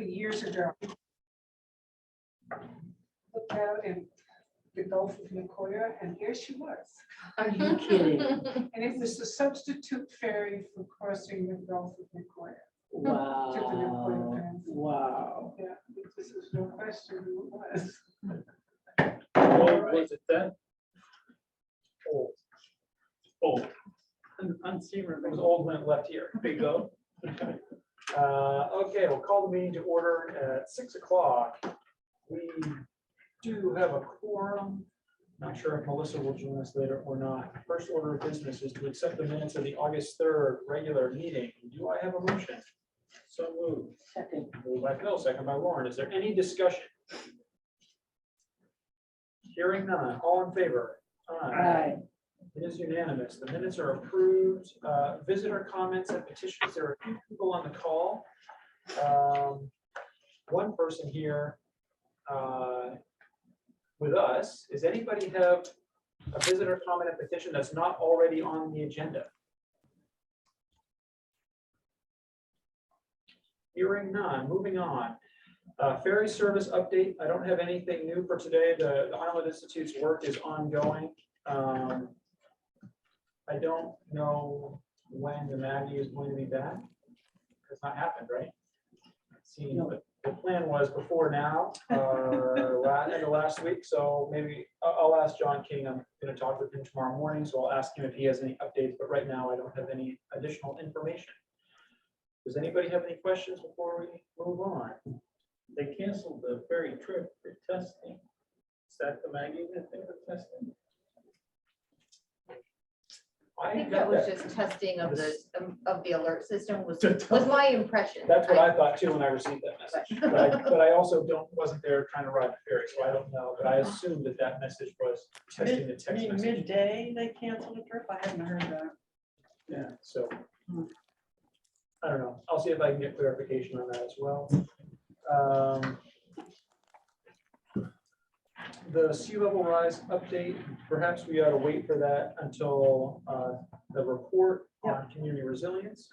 years ago. Looked out in the Gulf of Nicoya, and here she was. Are you kidding? And it was the substitute ferry for crossing the Gulf of Nicoya. To the Nicoya Wow. Peninsula. Wow. Yeah, this is no question who it was. How old was it then? Old. Old. Unsteamer. It was old when it left here. Big go. Okay, we'll call the meeting to order at 6 o'clock. We do have a quorum. Not sure if Melissa will join us later or not. First order of business is to accept the minutes of the August 3rd regular meeting. Do I have a motion? So moved. Second. Moved by Phil, second by Lauren. Is there any discussion? Hearing none. All in favor? Aye. It is unanimous. The minutes are approved. Visitor comments and petitions. There are a few people on the call. One person here with us. Does anybody have a visitor comment and petition that's not already on the agenda? Hearing none. Moving on. Ferry service update. I don't have anything new for today. The Island Institute's work is ongoing. I don't know when the Maggie is going to be back. It's not happened, right? See, the plan was before now, end of last week. So maybe I'll ask John King. I'm going to talk with him tomorrow morning. So I'll ask him if he has any updates. But right now, I don't have any additional information. Does anybody have any questions before we move on? They canceled the ferry trip for testing. Is that the Maggie that they were testing? I think that was just testing of the alert system was Was my impression. That's what I thought too when I received that message. But I also wasn't there trying to ride the ferry, so I don't know. But I assumed that message was testing the text message. Midday, they canceled the trip. I hadn't heard that. Yeah, so I don't know. I'll see if I can get clarification on that as well. The sea level rise update, perhaps we ought to wait for that until the report on community resilience.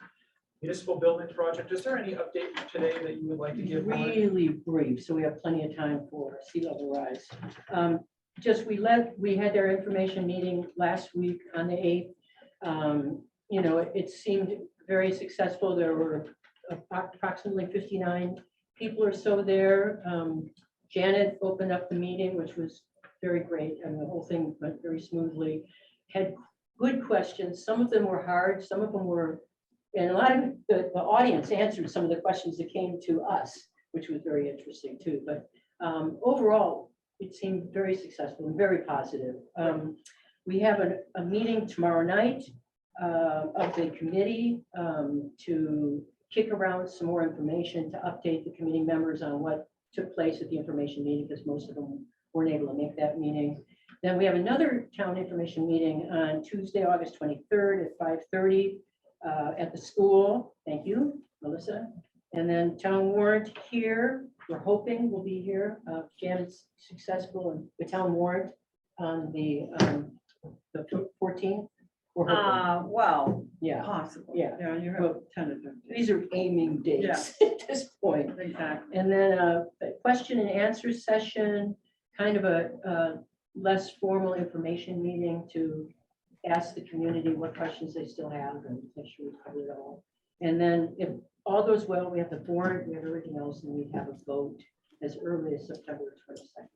Municipal building project, is there any update today that you would like to give? Lauren? Really brief, so we have plenty of time for sea level rise. Just we had their information meeting last week on the 8th. You know, it seemed very successful. There were approximately 59 people or so there. Janet opened up the meeting, which was very great, and the whole thing went very smoothly. Had good questions. Some of them were hard, some of them were, and a lot of the audience answered some of the questions that came to us, which was very interesting too. But overall, it seemed very successful and very positive. We have a meeting tomorrow night of the committee to kick around some more information, to update the committee members on what took place at the information meeting, because most of them weren't able to make that meeting. Then we have another town information meeting on Tuesday, August 23rd at 5:30 at the school. Thank you, Melissa. And then town warrant here, we're hoping will be here. Janet's successful in the town warrant on the 14th. We're hoping. Well, Yeah, possible. Yeah. Yeah, you have tentative. these are aiming dates at this point. Exactly. And then a question and answer session, kind of a less formal information meeting to ask the community what questions they still have and make sure we cover it all. And then if all goes well, we have the warrant, we have everything else, and we have a vote as early as September 22nd.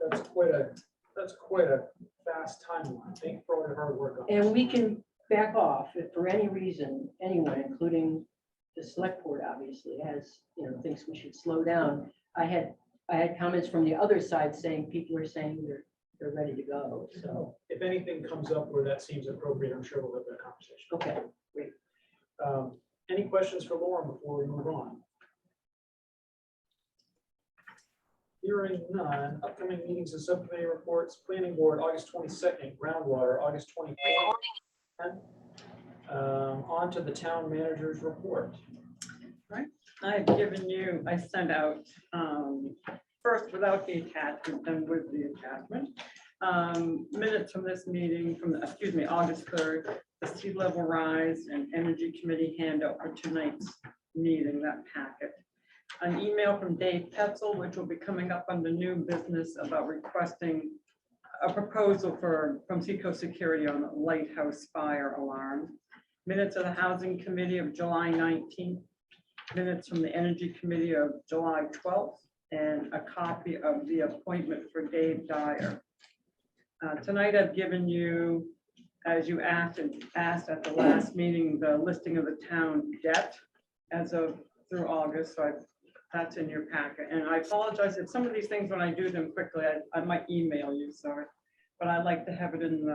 That's quite a fast timeline. Thank you for all your hard work on And this. we can back off if for any reason, anyone, including the select board, obviously, has, you know, thinks we should slow down. I had comments from the other side saying people are saying they're ready to go. So, If anything comes up where that seems appropriate, I'm sure we'll have that conversation. okay, great. Any questions for Lauren before we move on? Hearing none. Upcoming meetings and subcommittee reports. Planning board, August 22nd. Groundwater, August 24th. On to the town manager's report. I've given you, I sent out first without the attachment, then with the attachment. Minutes from this meeting from, August 3rd, the sea level rise and energy committee handout for tonight's meeting, that packet. an email from Dave Petzel, which will be coming up under new business about requesting a proposal from Seacoast Security on the lighthouse fire alarm. Minutes of the Housing Committee of July 19th, minutes from the Energy Committee of July 12th, and a copy of the appointment for Dave Dyer. Tonight I've given you, as you asked at the last meeting, the listing of the town debt as of through August. So that's in your packet. And I apologize if some of these things, when I do them quickly, I might email you, sorry. But I'd like to have it in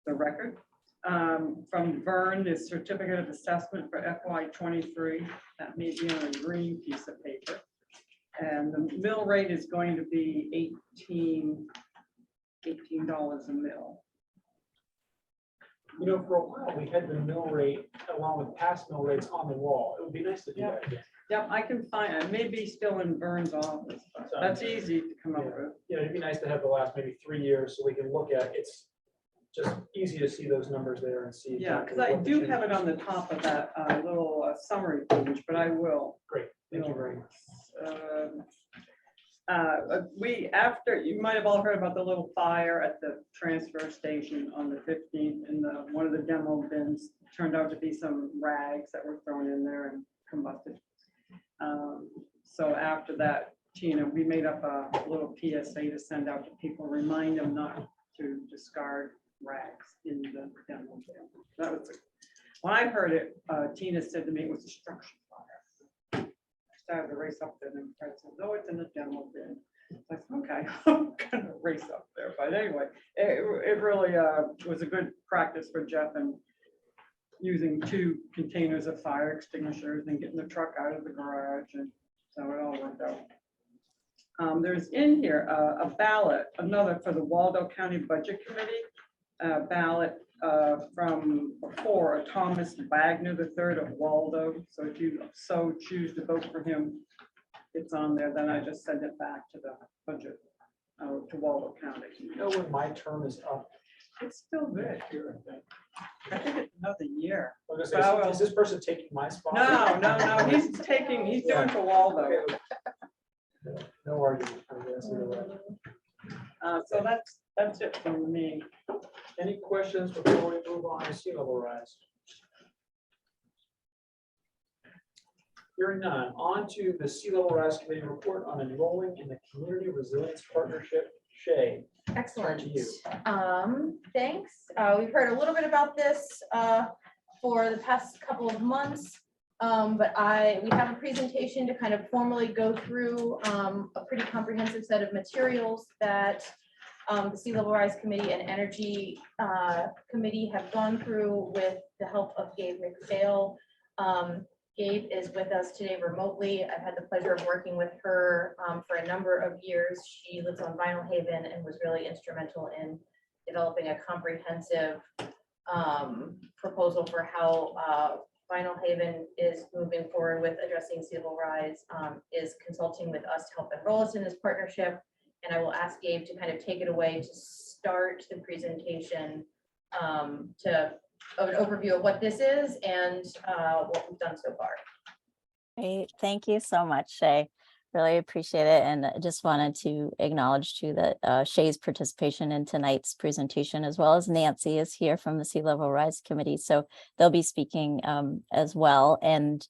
the record. From Vern, is certificate of assessment for FY23. That may be on a green piece of paper. And the mill rate is going to be $18 a mill. You know, for a while, we had the mill rate along with past mill rates on the wall. It would be nice to do that again. Yep, I can find it. Maybe still in Vern's office. But that's easy to come up with. Yeah, it'd be nice to have the last maybe 3 years so we can look at, it's just easy to see those numbers there and see. Yeah, exactly because I what the do have it changes. on the top of that little summary page, but I will. Great, thank you very much. After, you might have all heard about the little fire at the transfer station on the 15th, and one of the demo bins turned out to be some rags that were thrown in there and combusted. So after that, Tina, we made up a little PSA to send out to people, remind them not to discard rags in the demo bin. That was, when I heard it, Tina said to me it was a structure fire. I started to race up there and Fred said, no, it's in the demo bin. I said, okay, I'm gonna race up there. But anyway, it really was a good practice for Jeff and using 2 containers of fire extinguishers and getting the truck out of the garage, and so it all worked out. There's in here a ballot, another for the Waldo County Budget Committee, ballot from before, Thomas Wagner III of Waldo. So if you so choose to vote for him, it's on there. Then I just send it back to the budget, to Waldo County. You know when my term is up? It's still good. Here, I think. I think it's another year. I was gonna say, is this person taking my spot? No, he's doing for Waldo. Okay. No argument, I guess. Either way. So that's it from me. Any questions before we move on to sea level rise? Hearing none, on to the Sea Level Rise Committee report on enrolling in the Community Resilience Partnership. Shay. Excellent. To you. Thanks. We've heard a little bit about this for the past couple of months, but we have a presentation to kind of formally go through a pretty comprehensive set of materials that the Sea Level Rise Committee and Energy Committee have gone through with the help of Gabe McPhail. Gabe is with us today remotely. I've had the pleasure of working with her for a number of years. She lives on Vinyl Haven and was really instrumental in developing a comprehensive proposal for how Vinyl Haven is moving forward with addressing sea level rise, is consulting with us to help enroll us in this partnership. And I will ask Gabe to kind of take it away to start the presentation of an overview of what this is and what we've done so far. Great, thank you so much, Shay. Really appreciate it. And I just wanted to acknowledge too that Shay's participation in tonight's presentation, as well as Nancy is here from the Sea Level Rise Committee. So they'll be speaking as well. And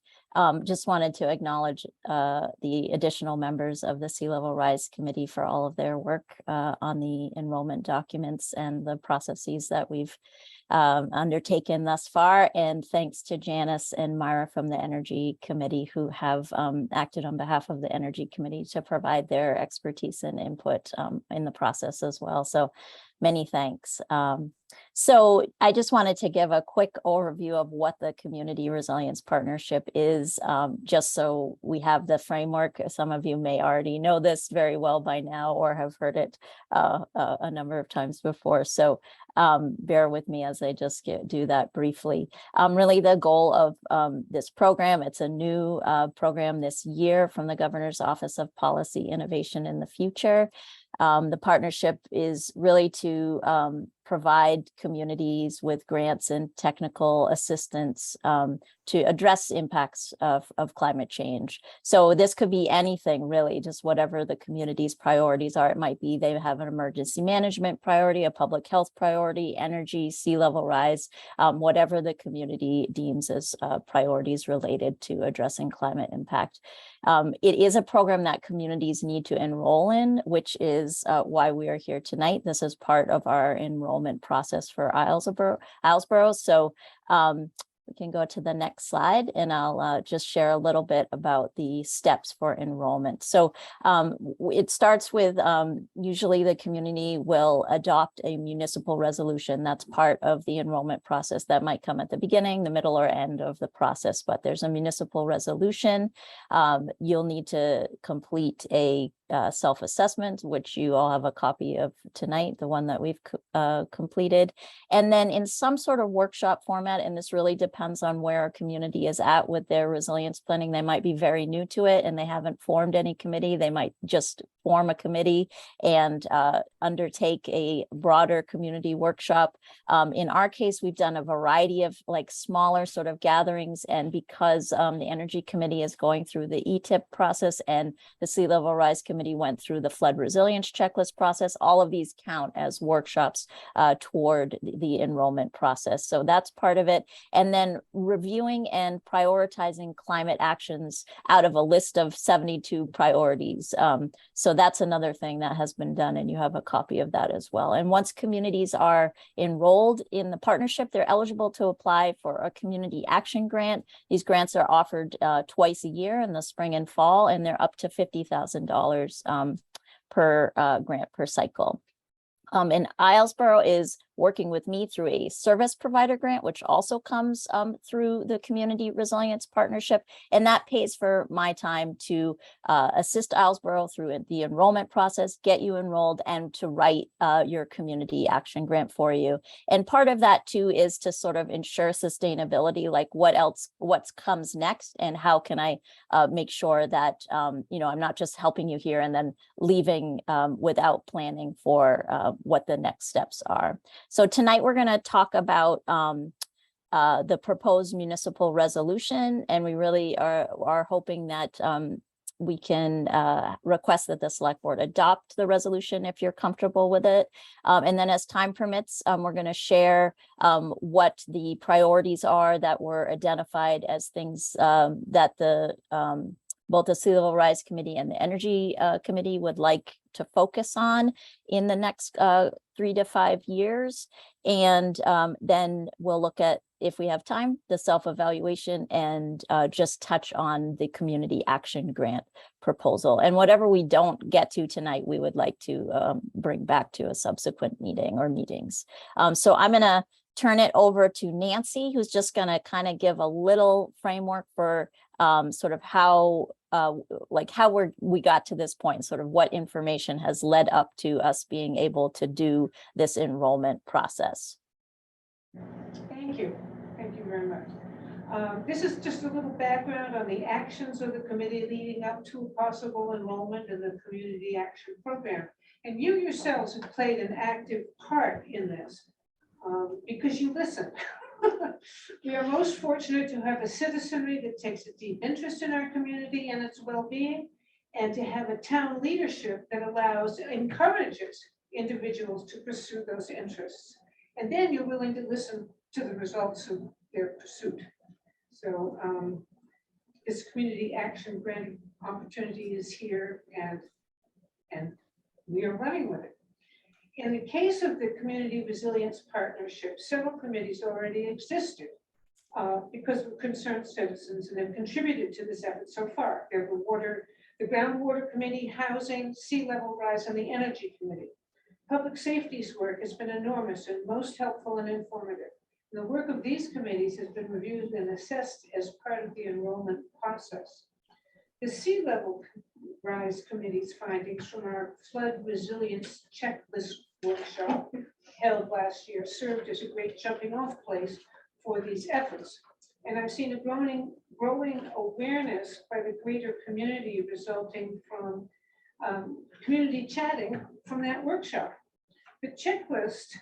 just wanted to acknowledge the additional members of the Sea Level Rise Committee for all of their work on the enrollment documents and the processes that we've undertaken thus far. And thanks to Janice and Myra from the Energy Committee, who have acted on behalf of the Energy Committee to provide their expertise and input in the process as well. So many thanks. So I just wanted to give a quick overview of what the Community Resilience Partnership is, just so we have the framework. Some of you may already know this very well by now or have heard it a number of times before. So bear with me as I just do that briefly. Really the goal of this program, it's a new program this year from the Governor's Office of Policy Innovation in the Future. The partnership is really to provide communities with grants and technical assistance to address impacts of climate change. So this could be anything really, just whatever the community's priorities are. It might be they have an emergency management priority, a public health priority, energy, sea level rise, whatever the community deems as priorities related to addressing climate impact. It is a program that communities need to enroll in, which is why we are here tonight. This is part of our enrollment process for Islesboro. So we can go to the next slide and I'll just share a little bit about the steps for enrollment. So it starts with usually the community will adopt a municipal resolution. That's part of the enrollment process. That might come at the beginning, the middle, or end of the process, but there's a municipal resolution. You'll need to complete a self-assessment, which you all have a copy of tonight, the one that we've completed. And then in some sort of workshop format, and this really depends on where a community is at with their resilience planning. They might be very new to it and they haven't formed any committee. They might just form a committee and undertake a broader community workshop. In our case, we've done a variety of like smaller sort of gatherings, and because the Energy Committee is going through the ETIP process and the Sea Level Rise Committee went through the Flood Resilience Checklist process, all of these count as workshops toward the enrollment process. So that's part of it. And then reviewing and prioritizing climate actions out of a list of 72 priorities. So that's another thing that has been done, and you have a copy of that as well. And once communities are enrolled in the partnership, they're eligible to apply for a community action grant. These grants are offered twice a year in the spring and fall, and they're up to $50,000 per grant per cycle. And Islesboro is working with me through a service provider grant, which also comes through the Community Resilience Partnership. And that pays for my time to assist Islesboro through the enrollment process, get you enrolled, and to write your community action grant for you. And part of that too is to sort of ensure sustainability, like what comes next, and how can I make sure that, you know, I'm not just helping you here and then leaving without planning for what the next steps are. So tonight we're going to talk about the proposed municipal resolution, and we really are hoping that we can request that the select board adopt the resolution if you're comfortable with it. And then as time permits, we're going to share what the priorities are that were identified as things that the both the Sea Level Rise Committee and the Energy Committee would like to focus on in the next 3 to 5 years. And then we'll look at, if we have time, the self-evaluation and just touch on the community action grant proposal. And whatever we don't get to tonight, we would like to bring back to a subsequent meeting or meetings. So I'm going to turn it over to Nancy, who's just going to kind of give a little framework for sort of how we got to this point, sort of what information has led up to us being able to do this enrollment process. Thank you. Thank you very much. This is just a little background on the actions of the committee leading up to possible enrollment in the Community Action Program. And you yourselves have played an active part in this because you listen. We are most fortunate to have a citizenry that takes a deep interest in our community and its well-being, and to have a town leadership that encourages individuals to pursue those interests. And then you're willing to listen to the results of their pursuit. So this community action grant opportunity is here, and we are running with it. In the case of the Community Resilience Partnership, several committees already existed because of concerned citizens and have contributed to this effort so far. They're the Groundwater Committee, Housing, Sea Level Rise, and the Energy Committee. Public safety's work has been enormous and most helpful and informative. And the work of these committees has been reviewed and assessed as part of the enrollment process. The Sea Level Rise Committee's findings from our Flood Resilience Checklist workshop held last year served as a great jumping off place for these efforts. And I've seen a growing awareness by the greater community resulting from community chatting from that workshop. The checklist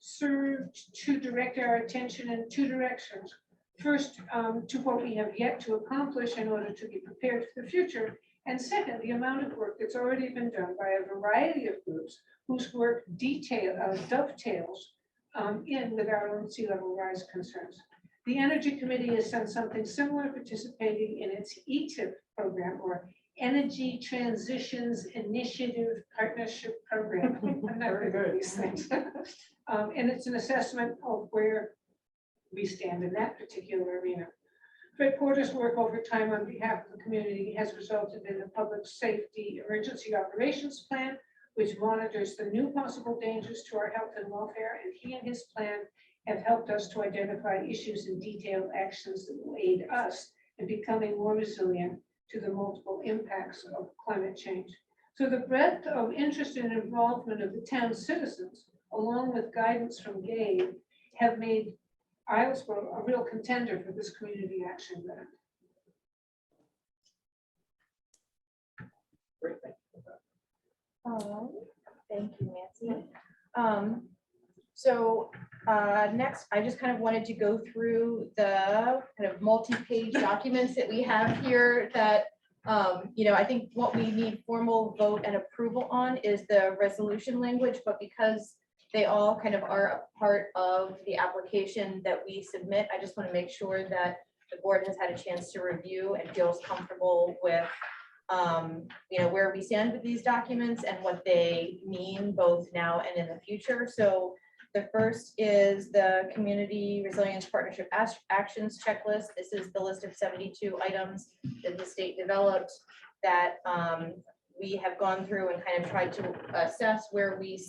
served to direct our attention in two directions. First, to what we have yet to accomplish in order to be prepared for the future. And second, the amount of work that's already been done by a variety of groups whose work dovetails in with our own sea level rise concerns. The Energy Committee has done something similar, participating in its ETIP program, or Energy Transitions Initiative Partnership Program. I'm not very good at these things. And it's an assessment of where we stand in that particular arena. Fred Porter's work over time on behalf of the community has resulted in a public safety emergency operations plan, which monitors the new possible dangers to our health and welfare, and he and his plan have helped us to identify issues and detailed actions that will aid us in becoming more resilient to the multiple impacts of climate change. So the breadth of interest and involvement of the town's citizens, along with guidance from Gabe, have made Islesboro a real contender for this community action grant. Great, thank you. Thank you, Nancy. Next, I just kind of wanted to go through the kind of multi-page documents that we have here that, I think what we need formal vote and approval on is the resolution language, but because they all kind of are a part of the application that we submit, I just want to make sure that the board has had a chance to review and feels comfortable with where we stand with these documents and what they mean both now and in the future. So the first is the Community Resilience Partnership Actions Checklist. This is the list of 72 items that the state developed that we have gone through and kind of tried to assess where we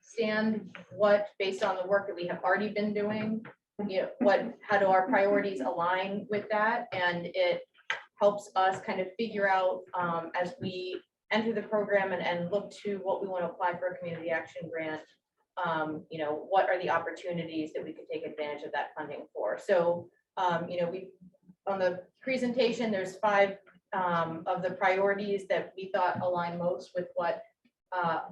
stand, what, based on the work that we have already been doing, how do our priorities align with that? And it helps us kind of figure out as we enter the program and look to what we want to apply for a community action grant, what are the opportunities that we could take advantage of that funding for? So, we, on the presentation, there's 5 of the priorities that we thought align most with what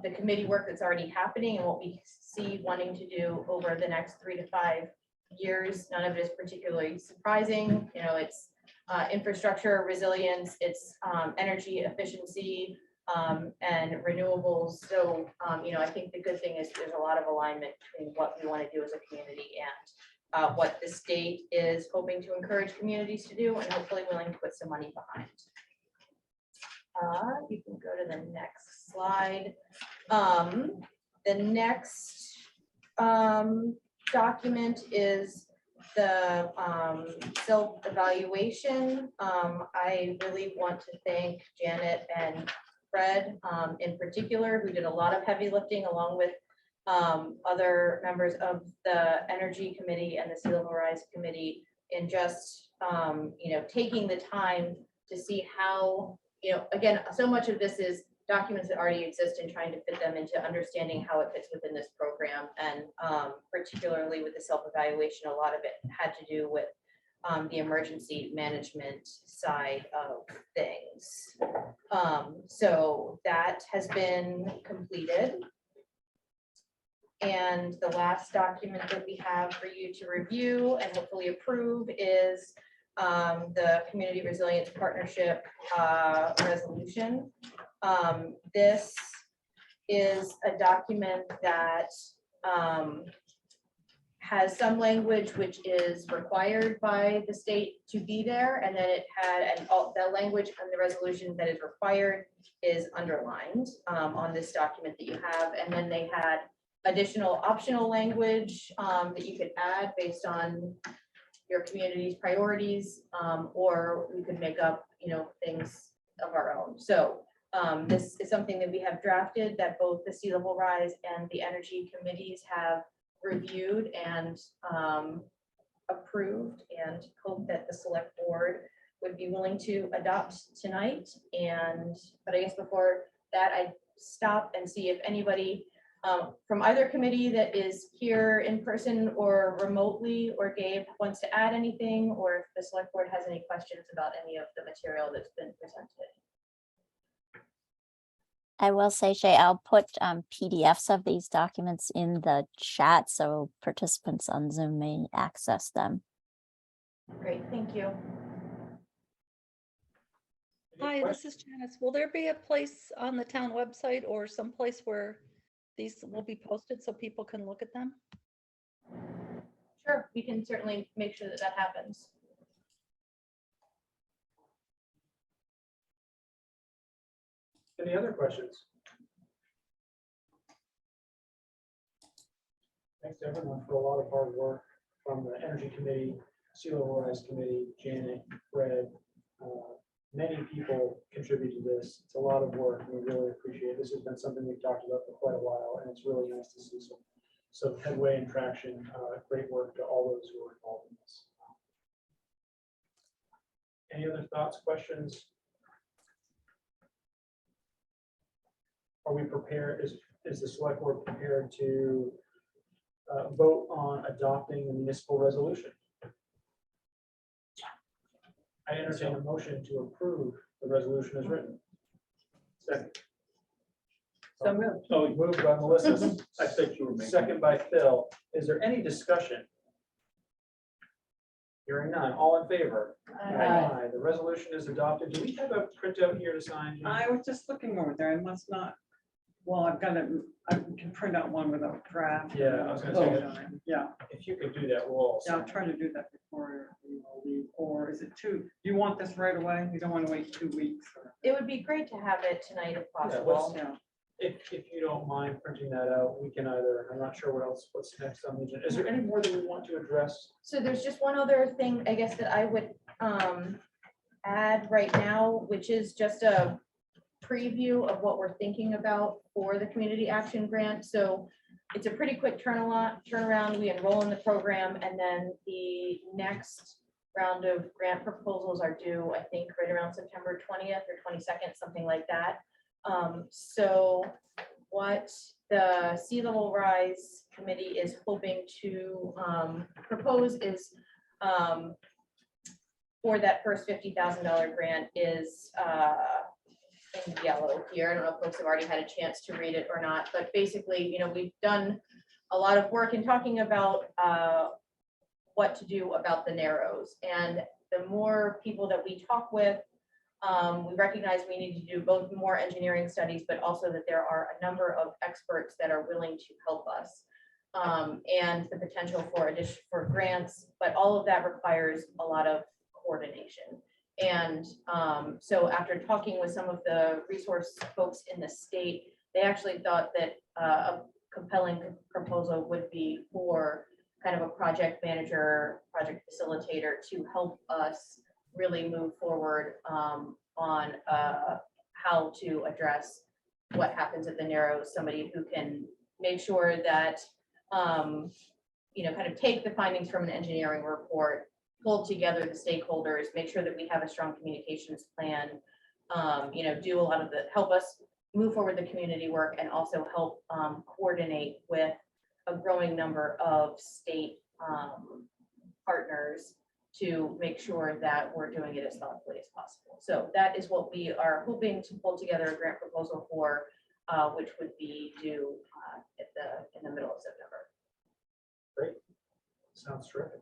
the committee work that's already happening and what we see wanting to do over the next 3 to 5 years. None of it is particularly surprising. It's infrastructure resilience, it's energy efficiency, and renewables. So, I think the good thing is there's a lot of alignment between what we want to do as a community and what the state is hoping to encourage communities to do and hopefully willing to put some money behind. You can go to the next slide. The next document is the self-evaluation. I really want to thank Janet and Fred in particular, who did a lot of heavy lifting along with other members of the Energy Committee and the Sea Level Rise Committee in just taking the time to see how, again, so much of this is documents that already exist and trying to fit them into understanding how it fits within this program. And particularly with the self-evaluation, a lot of it had to do with the emergency management side of things. So that has been completed. And the last document that we have for you to review and hopefully approve is the Community Resilience Partnership resolution. This is a document that has some language which is required by the state to be there, and then it had the language on the resolution that is required is underlined on this document that you have, and then they had additional optional language that you could add based on your community's priorities, or we could make up things of our own. So this is something that we have drafted that both the Sea Level Rise and the Energy Committees have reviewed and approved, and hope that the select board would be willing to adopt tonight. But I guess before that, I'd stop and see if anybody from either committee that is here in person or remotely, or Gabe wants to add anything, or if the select board has any questions about any of the material that's been presented. I will say, Shay, I'll put PDFs of these documents in the chat so participants on Zoom may access them. Great, thank you. Any Hi, this is Janice. Will there be a place on the town website or someplace where these will be posted so people can look at them? Sure, we can certainly make sure that that happens. Any other questions? Thanks to everyone for a lot of hard work from the Energy Committee, Sea Level Rise Committee, Janet, Fred. Many people contribute to this. It's a lot of work, and we really appreciate it. This has been something we've talked about for quite a while, and it's really nice to see some headway and traction. Great work to all those who are involved in this. Any other thoughts, questions? Are we prepared, is the select board prepared to vote on adopting the municipal resolution? I entertain a motion to approve the resolution as written. Second. So moved. So moved by Melissa, I think you were making. second by Phil. Is there any discussion? Hearing none, all in favor? Aye. The resolution is adopted. Do we have a printout here to sign? Jim? I was just looking over there. I must not, well, I've got it, I can print out one without draft. Yeah, I was gonna say, Yeah, if you could do that, we'll all yeah, I'll sign. try to do that before we all leave. Or is it do you want this right away? You don't want to wait 2 weeks? Or- It would be great to have it tonight if let's- possible. Yeah. If you don't mind printing that out, we can either, I'm not sure what's next on the agenda. Is there any more that we want to address? So there's just one other thing, I guess, that I would add right now, which is just a preview of what we're thinking about for the community action grant. So it's a pretty quick turnaround. We enroll in the program, and then the next round of grant proposals are due, I think, right around September 20th or 22nd, something like that. So what the Sea Level Rise Committee is hoping to propose is for that first $50,000 grant is in yellow here. I don't know if folks have already had a chance to read it or not, but basically, you know, we've done a lot of work in talking about what to do about the Narrows. And the more people that we talk with, we recognize we need to do both more engineering studies, but also that there are a number of experts that are willing to help us. And the potential for grants, but all of that requires a lot of coordination. And so after talking with some of the resource folks in the state, they actually thought that a compelling proposal would be for kind of a project manager, project facilitator to help us really move forward on how to address what happens at the Narrows, somebody who can make sure that, you know, kind of take the findings from an engineering report, pull together the stakeholders, make sure that we have a strong communications plan, you know, do a lot of the, help us move forward the community work, and also help coordinate with a growing number of state partners to make sure that we're doing it as thoughtfully as possible. So that is what we are hoping to pull together a grant proposal for, which would be due in the middle of September. Great. Sounds terrific.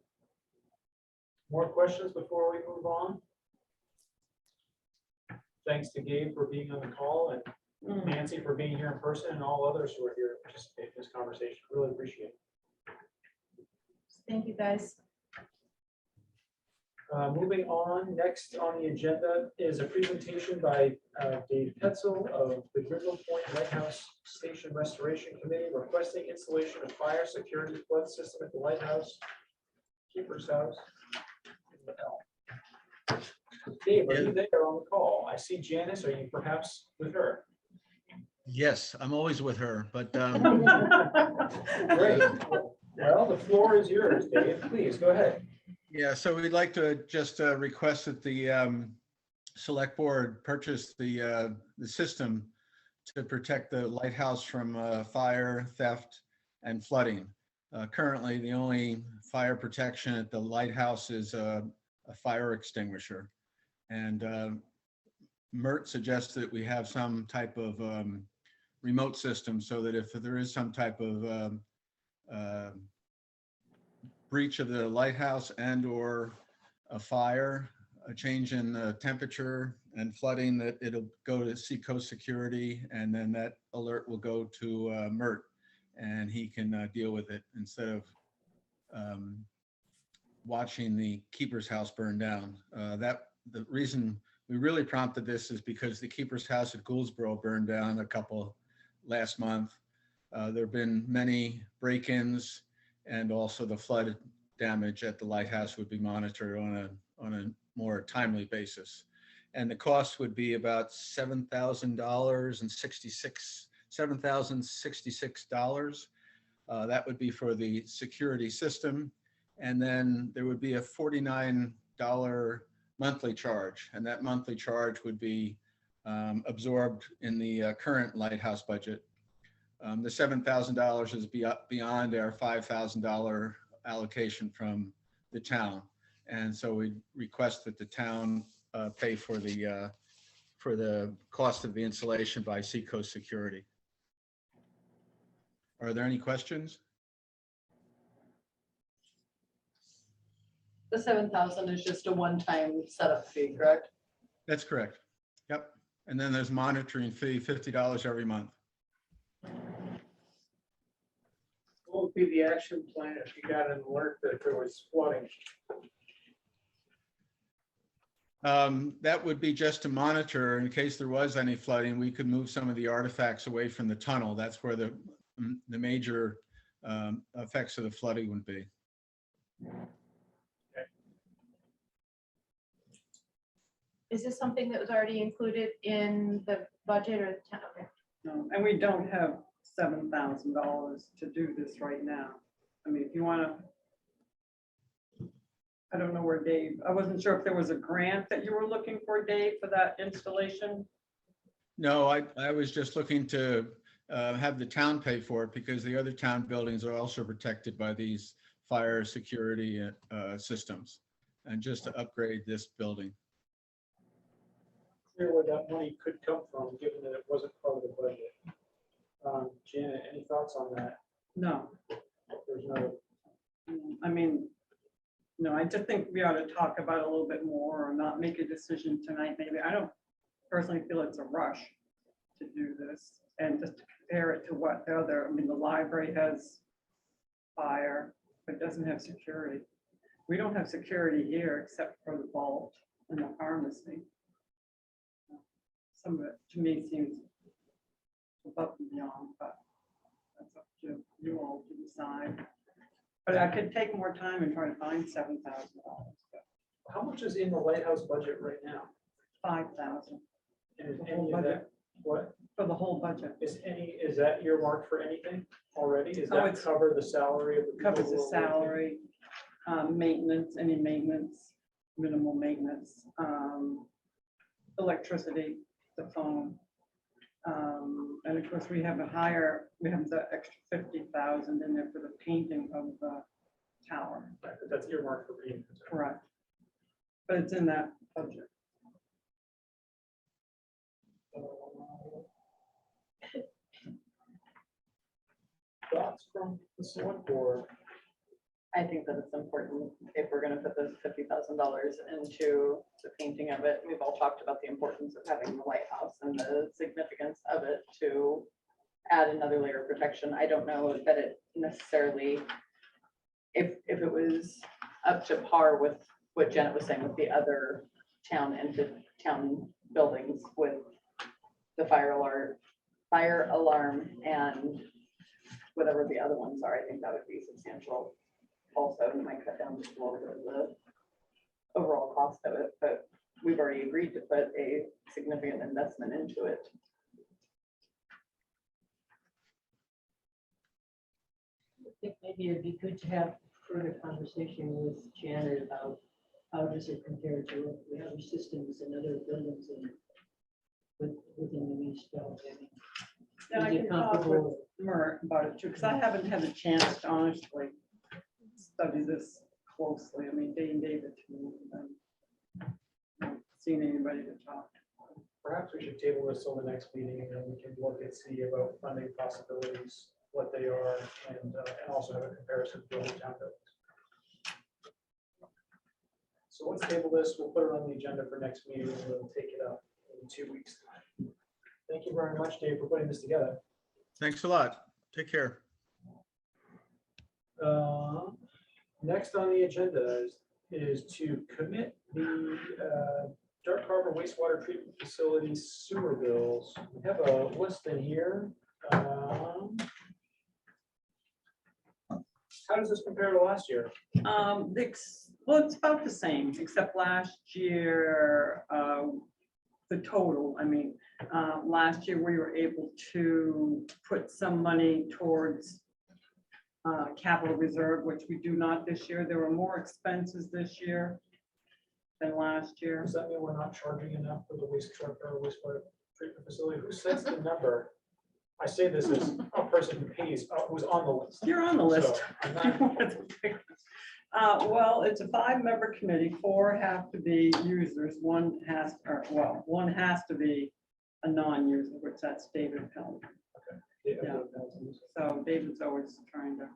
More questions before we move on? Thanks to Gabe for being on the call, and Nancy for being here in person, and all others who are here to participate in this conversation. Really appreciate it. Thank you, guys. Moving on, next on the agenda is a presentation by Dave Petzel of the Gridlow Point Lighthouse Station Restoration Committee requesting installation of fire security flood system at the lighthouse, keeper's house. Dave, are you there on the call? I see Janice. Are you perhaps with her? Yes, I'm always with her, but Great. Well, the floor is yours, Dave. Please, go ahead. yeah, so we'd like to just request that the select board purchase the system to protect the lighthouse from fire, theft, and flooding. Currently, the only fire protection at the lighthouse is a fire extinguisher. And Mert suggests that we have some type of remote system so that if there is some type of breach of the lighthouse and or a fire, a change in the temperature and flooding, that it'll go to Seacoast Security, and then that alert will go to Mert, and he can deal with it instead of watching the keeper's house burn down. The reason we really prompted this is because the keeper's house at Gouldsboro burned down last month. There have been many break-ins, and also the flood damage at the lighthouse would be monitored on a more timely basis. And the cost would be about $7,066. That would be for the security system. And then there would be a $49 monthly charge, and that monthly charge would be absorbed in the current lighthouse budget. The $7,000 is beyond our $5,000 allocation from the town. And so we request that the town pay for the cost of the installation by Seacoast Security. Are there any questions? The 7,000 is just a one-time setup fee, correct? That's correct. Yep. And then there's monitoring fee, $50 every month. What would be the action plan if you got an alert that there was flooding? That would be just to monitor in case there was any flooding. We could move some of the artifacts away from the tunnel. That's where the major effects of the flooding would be. Is this something that was already included in the budget or the town? Okay. No, and we don't have $7,000 to do this right now. I mean, if you want to, I don't know where Dave, I wasn't sure if there was a grant that you were looking for, Dave, for that installation. No, I was just looking to have the town pay for it because the other town buildings are also protected by these fire security systems, and just to upgrade this building. Clear where that money could come from, given that it wasn't part of the budget. Janet, any thoughts on that? No, There's no, I mean, no, I just think we ought to talk about it a little bit more or not make a decision tonight. Maybe I don't personally feel it's a rush to do this, and just to compare it to what the other, I mean, the library has fire, but doesn't have security. We don't have security here except for the vault and the pharmacy. Some of it to me seems above and beyond, but that's up to you all to decide. But I could take more time and try to find $7,000. how much is in the lighthouse budget right now? 5,000 And is any of that, what, for the whole budget. is that earmarked for anything already? Is Oh, that it's- cover the salary of the people? Covers the who are working? salary, maintenance, any maintenance, minimal maintenance, electricity, the phone. And of course, we have the extra 50,000 in there for the painting of the tower. Right, but that's earmarked for being. Correct. But it's in that budget. Thoughts from the select board? I think that it's important if we're gonna put this $50,000 into the painting of it. We've all talked about the importance of having the lighthouse and the significance of it to add another layer of protection. I don't know that it necessarily, if it was up to par with what Janet was saying with the other town buildings with the fire alarm and whatever the other ones are, I think that would be substantial. Also, you might cut down just a little bit of the overall cost of it, but we've already agreed to put a significant investment into it. I think maybe it'd be good to have further conversation with Janet about how does it compare to the other systems and other buildings within the municipality. Yeah, I Is it can talk with comparable? Mert about it too, because I haven't had a chance to honestly study this closely. I mean, Dave gave it to me, and I haven't seen anybody to talk to. perhaps we should table this till the next meeting, and then we can look and see about funding possibilities, what they are, and also have a comparison to other town buildings. So let's table this, we'll put it on the agenda for next meeting, and we'll take it up in 2 weeks' time. Thank you very much, Dave, for putting this together. Thanks a lot. Take care. Next on the agenda is to commit the Dark Harbor wastewater treatment facility sewer bills. We have a list in here. How does this compare to last year? Well, it's about the same, except last year, the total, I mean, last year we were able to put some money towards capital reserve, which we do not this year. There were more expenses this year than last year. Does that mean we're not charging enough for the wastewater treatment facility? Who sets the number? I say this as a person who pays, who's on the list. You're on the list. So I'm not- Well, it's a 5-member committee. 4 have to be users. One has to be a non-user, which that's David Pell. Yeah. So David's always trying to,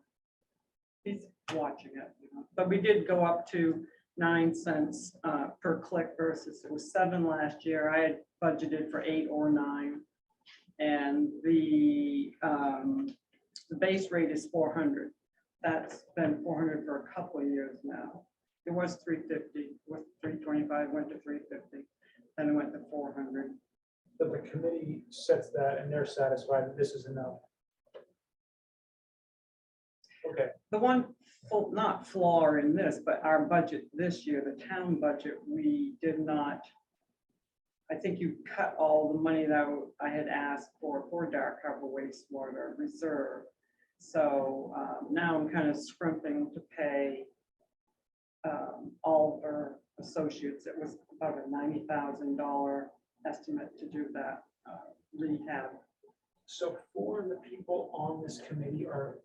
he's watching it, you know. But we did go up to 9 cents per click versus it was 7 last year. I had budgeted for 8 or 9. And the base rate is 400. That's been 400 for a couple of years now. It was 350, with 325, went to 350, then it went to 400. But the committee sets that and they're satisfied that this is enough. Okay, The one, not flaw in this, but our budget this year, the town budget, we did not, I think you cut all the money that I had asked for Dark Harbor wastewater reserve. So now I'm kind of scrimping to pay all of our associates. It was about a $90,000 estimate to do that rehab. so 4 of the people on this committee are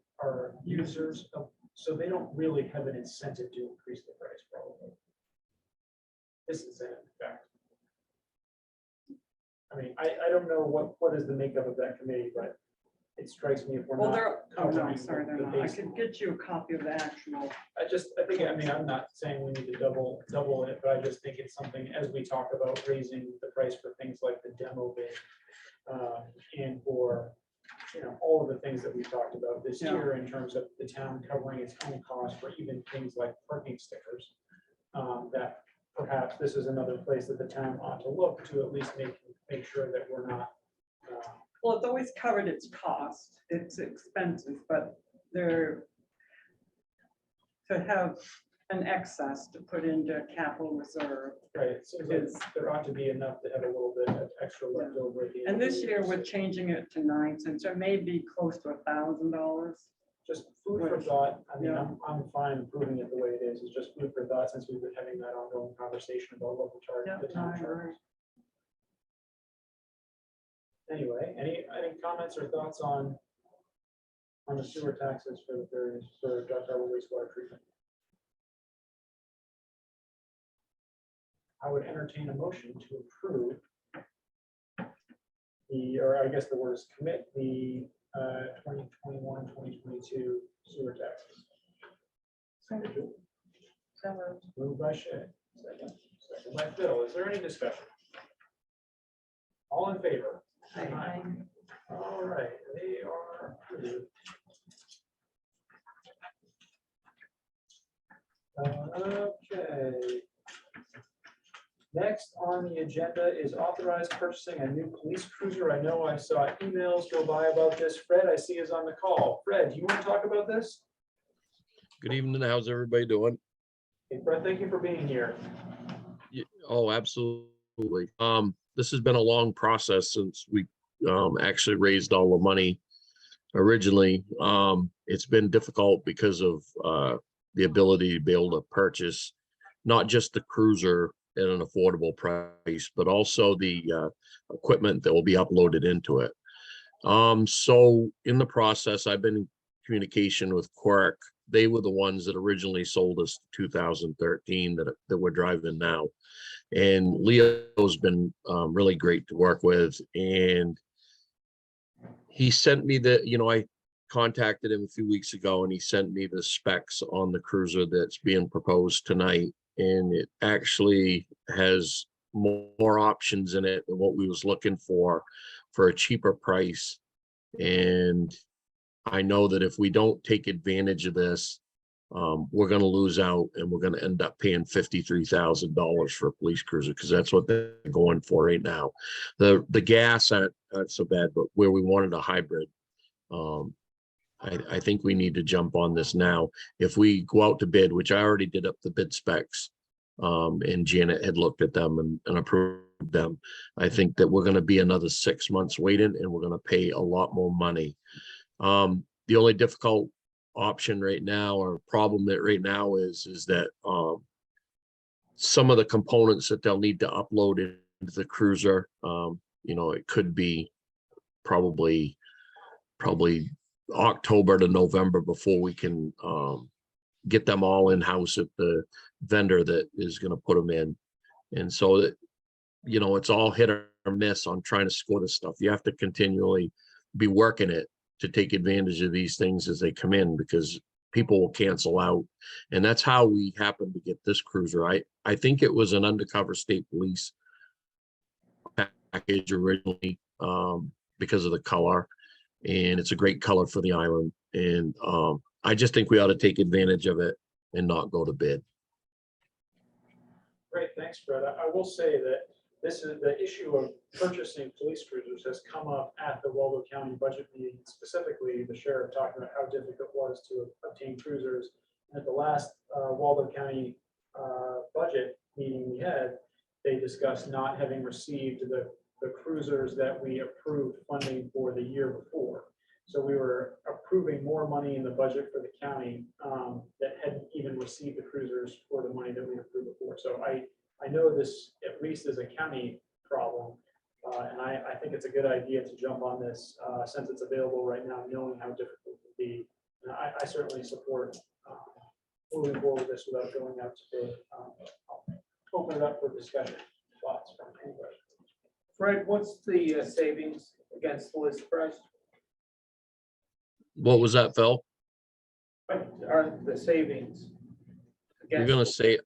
users of, so they don't really have an incentive to increase the price probably. This is it, in fact. I mean, I don't know what is the makeup of that committee, but it strikes me if we're Well, not. they're, oh no, covering sorry, they're the not. I base. could get you a copy of the actual. I think, I mean, I'm not saying we need to double it, but I just think it's something, as we talk about raising the price for things like the demo bin, and for, you know, all of the things that we talked about this Yeah. year in terms of the town covering its own cost for even things like parking stickers, that perhaps this is another place that the town ought to look to at least make sure that we're not. Well, it's always covered its cost, its expenses, but they're to have an excess to put into capital reserve. Right, it seems like there ought to be enough to have a little bit of extra left over at the end. And of this the year, we're changing it to 9 cents, or maybe close to $1,000. Just food for thought. I mean, Yeah. I'm fine approving it the way it is. It's just food for thought since we've been having that ongoing conversation about local charge. Yeah, the town I agree. charges. Anyway, any comments or thoughts on the sewer taxes for the various, for Dark Harbor wastewater treatment? I would entertain a motion to approve or I guess the word is commit the 2021, 2022 sewer taxes. Moved by Shay, second by Phil. Is there any discussion? All in favor? Aye. All right, they are approved. Okay. Next on the agenda is authorized purchasing a new police cruiser. I know I saw emails go by about this. Fred, I see is on the call. Fred, do you want to talk about this? Good evening. How's everybody doing? Hey, Fred, thank you for being here. Oh, absolutely. This has been a long process since we actually raised all the money originally. It's been difficult because of the ability to be able to purchase not just the cruiser at an affordable price, but also the equipment that will be uploaded into it. So in the process, I've been in communication with Quirk they were the ones that originally sold us 2013 that we're driving now. And Leo's been really great to work with. And he sent me I contacted him a few weeks ago, and he sent me the specs on the cruiser that's being proposed tonight. And it actually has more options in it than what we was looking for a cheaper price. And I know that if we don't take advantage of this, we're going to lose out, and we're going to end up paying $53,000 for a police cruiser, because that's what they're going for right now. The gas aren't so bad, but where we wanted a hybrid, I think we need to jump on this now. If we go out to bid, which I already did up the bid specs, and Janet had looked at them and approved them, I think that we're going to be another 6 months waiting, and we're going to pay a lot more money. The only difficult option right now, or problem that right now is that some of the components that they'll need to upload into the cruiser, it could be probably October to November before we can get them all in-house at the vendor that is going to put them in. And so that, it's all hit or miss on trying to score this stuff. You have to continually be working it to take advantage of these things as they come in, because people will cancel out. And that's how we happened to get this cruiser. I think it was an undercover state police package originally, because of the color, and it's a great color for the island. And I just think we ought to take advantage of it and not go to bid. Great, thanks, Fred. I will say that this is the issue of purchasing police cruisers has come up at the Waldo County budget meeting. Specifically, the sheriff talked about how difficult it was to obtain cruisers. At the last Waldo County budget meeting we had, they discussed not having received the cruisers that we approved funding for the year before. So we were approving more money in the budget for the county that hadn't even received the cruisers for the money that we approved before. So I know this at least is a county problem, and I think it's a good idea to jump on this since it's available right now, knowing how difficult it can be. And I certainly support moving forward with this without going out to bid. I'll open it up for discussion, thoughts from anybody. Fred, what's the savings against the list price? What was that, Phil? What are the savings? You're going to say,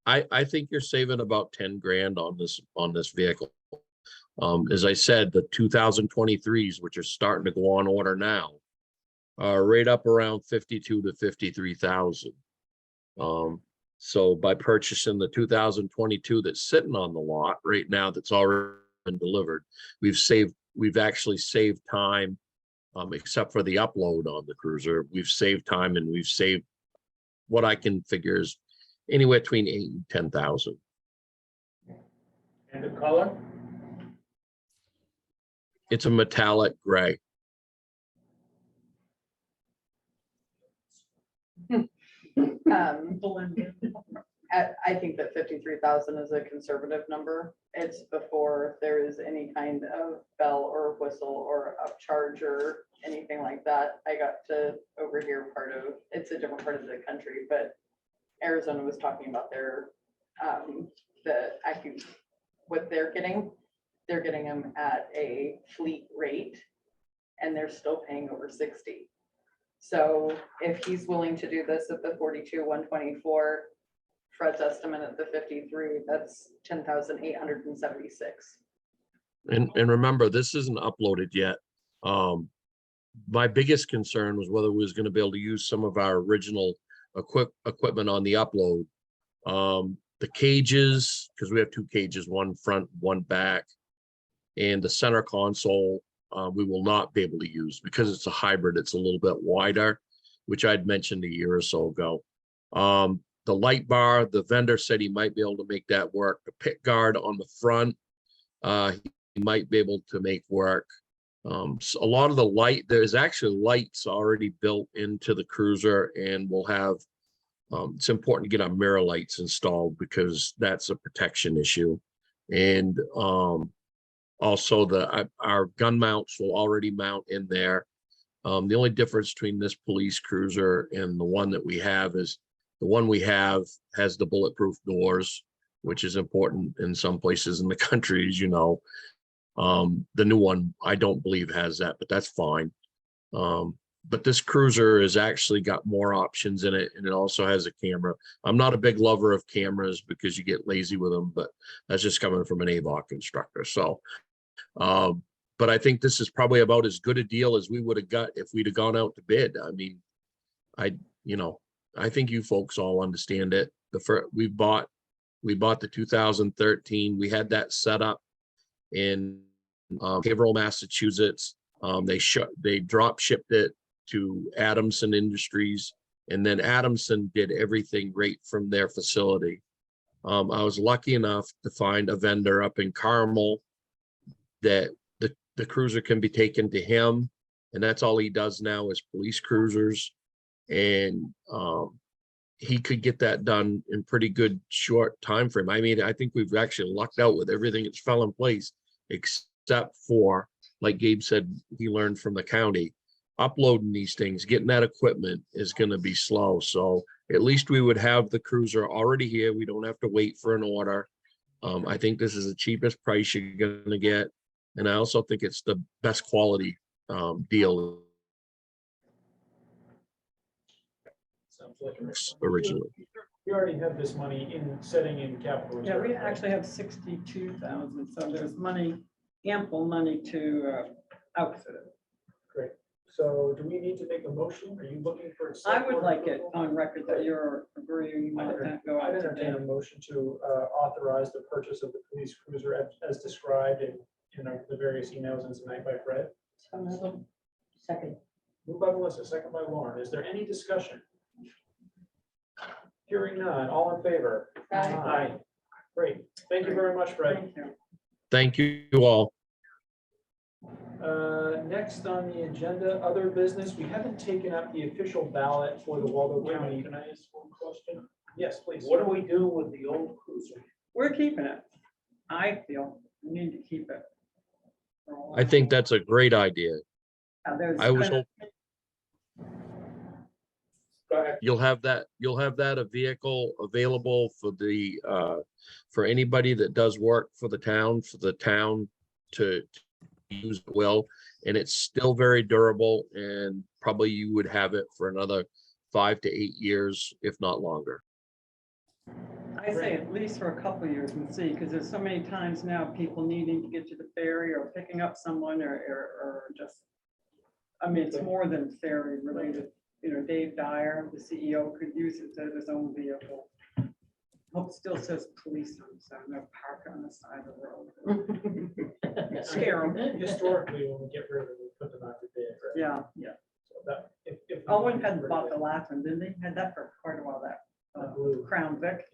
I think you're saving about 10 grand on this vehicle. As I said, the 2023s, which are starting to go on order now, are right up around 52 to 53,000. So by purchasing the 2022 that's sitting on the lot right now, that's already been delivered, we've actually saved time, except for the upload on the cruiser. We've saved time, and we've saved what I can figure is anywhere between 8,000 and 10,000. And the color? It's a metallic gray. I think that 53,000 is a conservative number. It's before there is any kind of bell or whistle or upcharge or anything like that. I got to overhear it's a different part of the country, but Arizona was talking about what they're getting them at a fleet rate, and they're still paying over 60. So if he's willing to do this at the 42,124, Fred's estimate at the 53, that's 10,876. And remember, this isn't uploaded yet. My biggest concern was whether we was going to be able to use some of our original equipment on the upload. The cages, because we have two cages, one front, one back, and the center console, we will not be able to use because it's a hybrid. It's a little bit wider, which I'd mentioned a year or so ago. The light bar, the vendor said he might be able to make that work. The pick guard on the front, he might be able to make work. So a lot of the light, there's actually lights already built into the cruiser, and we'll have, it's important to get our mirror lights installed because that's a protection issue. And also our gun mounts will already mount in there. The only difference between this police cruiser and the one that we have is the one we have has the bulletproof doors, which is important in some places in the country, as you know. The new one, I don't believe has that, but that's fine. But this cruiser has actually got more options in it, and it also has a camera. I'm not a big lover of cameras because you get lazy with them, but that's just coming from an AVOC instructor. So, but I think this is probably about as good a deal as we would have got if we'd have gone out to bid. I mean, I think you folks all understand it. We bought the 2013. We had that set up in Haverhill, Massachusetts. They drop shipped it to Adamson Industries, and then Adamson did everything right from their facility. I was lucky enough to find a vendor up in Carmel that the cruiser can be taken to him, and that's all he does now is police cruisers. And he could get that done in pretty good short time frame. I mean, I think we've actually lucked out with everything that's fell in place, except for, like Gabe said, he learned from the county, uploading these things, getting that equipment is going to be slow. So at least we would have the cruiser already here. We don't have to wait for an order. I think this is the cheapest price you're going to get. And I also think it's the best quality deal Sounds like originally. you already have this money setting in capital Yeah, reserve. we right? actually have 62,000, so there's money, ample money to outfit it. Great. So do we need to make a motion? Are you looking for? I would board like it approval? on record that you're agreeing I'd with that go out to entertain a bid. motion to authorize the purchase of the police cruiser as described in the various emails and tonight by Fred. Second. Moved by Melissa, second by Lauren. Is there any discussion? Hearing none, all in favor? Aye. Great. Thank you very much, Fred. Thank you. Thank you all. Next on the agenda, other business. We haven't taken up the official ballot for the Waldo Wait a County. minute, can I ask one question? Yes, please. What do we do with the old cruiser? We're keeping it. I feel we need to keep it. I think that's a great idea. I was hoping Go ahead. you'll have that a vehicle available for anybody that does work for the town to use well, and it's still very durable, and probably you would have it for another 5 to 8 years, if not longer. I say at least for a couple of years and see, because there's so many times now people needing to get to the ferry or picking up someone or just, I mean, it's more than ferry related. You know, Dave Dyer, the CEO, could use it as his own vehicle. Hope still says police on the side, no park on the side of the road. Scare 'em. Historically, when we get rid of it, we put them out to bid. right? Yeah. So that, if we Owen get had rid of bought it, the last one, didn't he? Had that for quite a while, that Blue. Crown Vic.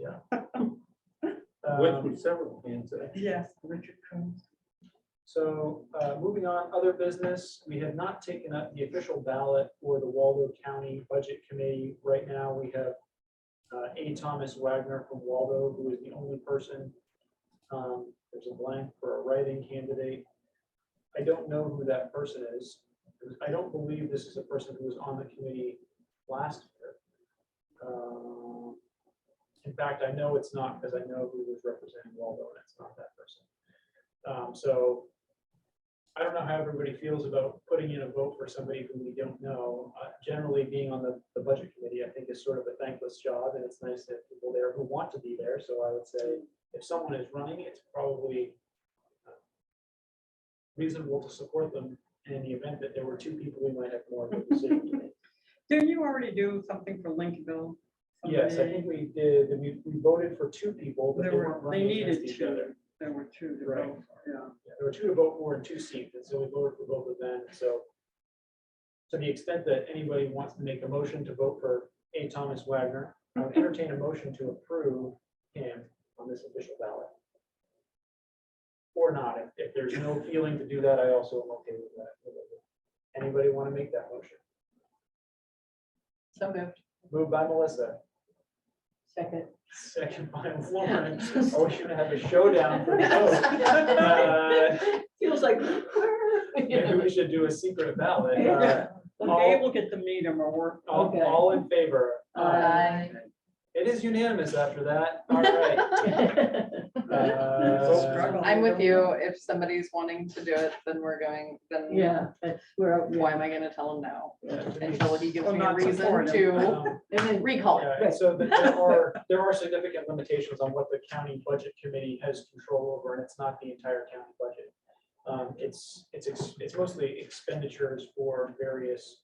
Went through several cans. Yes, Richard Coons. So moving on, other business, we have not taken up the official ballot for the Waldo County Budget Committee. Right now, we have A. Thomas Wagner from Waldo, who is the only person. There's a blank for a writing candidate. I don't know who that person is. I don't believe this is a person who was on the committee last year. In fact, I know it's not because I know who was representing Waldo, and it's not that person. So I don't know how everybody feels about putting in a vote for somebody who we don't know. Generally, being on the budget committee, I think is sort of a thankless job, and it's nice to have people there who want to be there. So I would say if someone is running, it's probably reasonable to support them. And in the event that there were two people, we might have more of a decision to make. Didn't you already do something for Lincolnville? Yes, I think we did. We voted for two people, but they weren't They running against needed each other. two. There were two to Right. vote for, yeah. Yeah, there were two to vote for and 2 seats, and so we voted for both of them. So to the extent that anybody wants to make a motion to vote for A. Thomas Wagner, I would entertain a motion to approve him on this official ballot. Or not. If there's no feeling to do that, I also am okay with that. Anybody want to make that motion? So moved. Moved by Melissa, Second. second by Lauren. Are we gonna have a showdown for the vote? Feels like. Maybe we should do a secret ballot. Dave will get to meet him or work. Okay. All in favor? Aye. It is unanimous after that. All right. Struggle. I'm with you. If somebody's wanting to do it, then Yeah, that's where. why am I gonna tell him no? Until he gives Well, me a not reason support him. to Um, And then recall it. Yeah, so there are significant limitations on what the county budget committee has control over, and it's not the entire county budget. It's mostly expenditures for various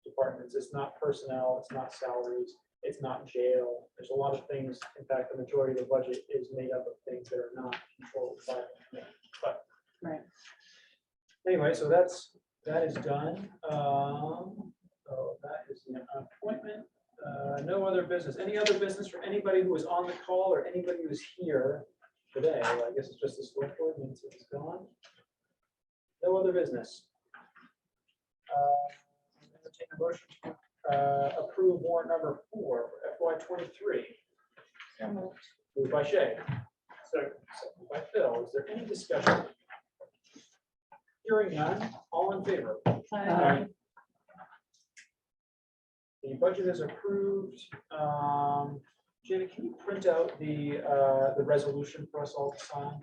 departments. It's not personnel, it's not salaries, it's not jail. There's a lot of things. In fact, the majority of the budget is made up of things that are not controlled by the committee. But Right. anyway, so that is done. So that is an appointment. No other business. Any other business from anybody who was on the call or anybody who's here today? Well, I guess it's just the select board means it's gone. No other business. Entertain a motion to approve warrant number 4 for FY23. Moved by Shay. Second by Phil. Is there any discussion? Hearing none. All in favor? Aye. The budget is approved. Janet, can you print out the resolution for us all to sign?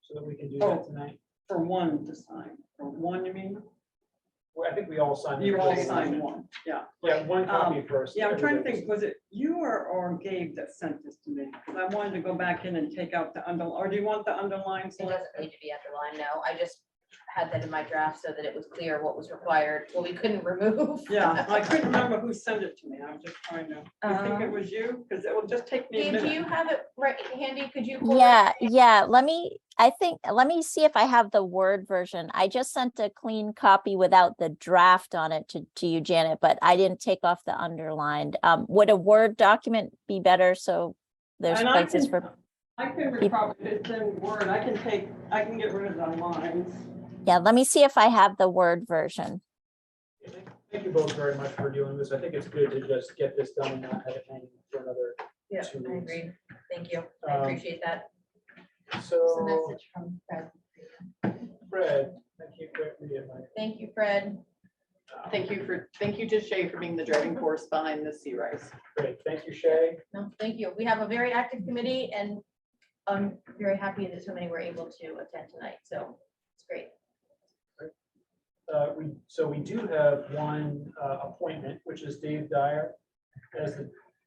So that we can do that tonight? For one to sign. For one, you mean? Well, I think we all signed. the You all resolution. signed one, yeah. Yeah, one copy first. Yeah, I'm trying to Everybody think, was it you or Gabe that sent this to me? Because I wanted to go back in and take out the or do you want the underlined? It doesn't need to be underlined, no. I just had that in my draft so that it was clear what was required, what we couldn't remove. Yeah, I couldn't remember who sent it to me. I'm just trying to, you think it Um, was you? Because it will just take me a Gabe, do you minute. have it right handy? Could you? pull it? Yeah, let me see if I have the Word version. I just sent a clean copy without the draft on it to you, Janet, but I didn't take off the underlined. Would a Word document be better? So there's And I places can- for, I can probably, it's in Word. I can get rid of the lines. yeah, let me see if I have the Word version. Thank you both very much for doing this. I think it's good to just get this done and not have it hanging for another Yeah, 2 I weeks. agree. Thank you. I Um, appreciate that. So, message from Fred. Fred, thank you for reading my. Thank you, Fred. Thank you to Shay for being the driving force behind the sea rise. Great, thank you, Shay. No, thank you. We have a very active committee and I'm very happy that so many were able to attend tonight. So it's great. We do have one appointment, which is Dave Dyer as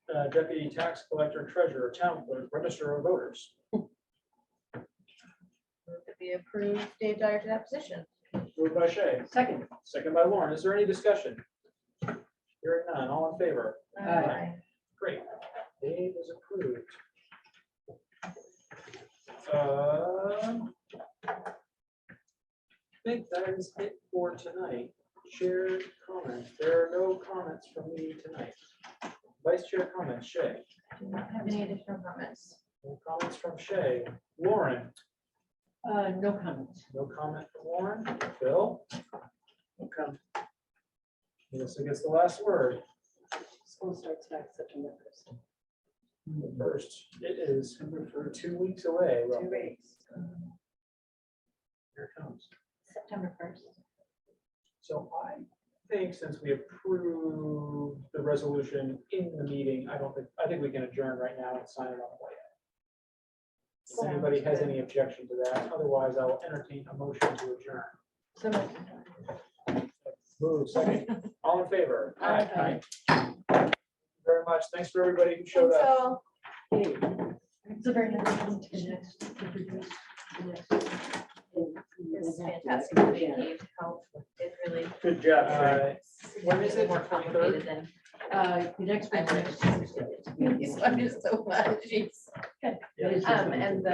the Deputy Tax Collector Treasurer, Town Clerk, Register of Voters. To be approved, Dave Dyer to that position. Moved by Shay, Second. second by Lauren. Is there any discussion? Hearing none, all in favor? Aye. Great, Dave is approved. I think that is it for tonight. Shared comments. There are no comments from me tonight. Vice Chair comments, Shay. Do not have any additional comments. No comments from Shay. Lauren, No comments. no comment from Lauren. Phil, Okay. Melissa gets the last word. School starts next September 1st. The first, it is for 2 weeks away. 2 weeks. Here it comes. September 1st. So I think since we approved the resolution in the meeting, I think we can adjourn right now and sign it on the way. If anybody has any objection to that, otherwise I'll entertain a motion to adjourn. So Move, second. All in favor? Aye. Thank you very much. Thanks for everybody who showed up. So. It's a very nice. It's fantastic. The way Dave helped. It really. Good job. When is it? More 23rd? complicated than The next I one. would. So I'm just so glad she's. It is just- And the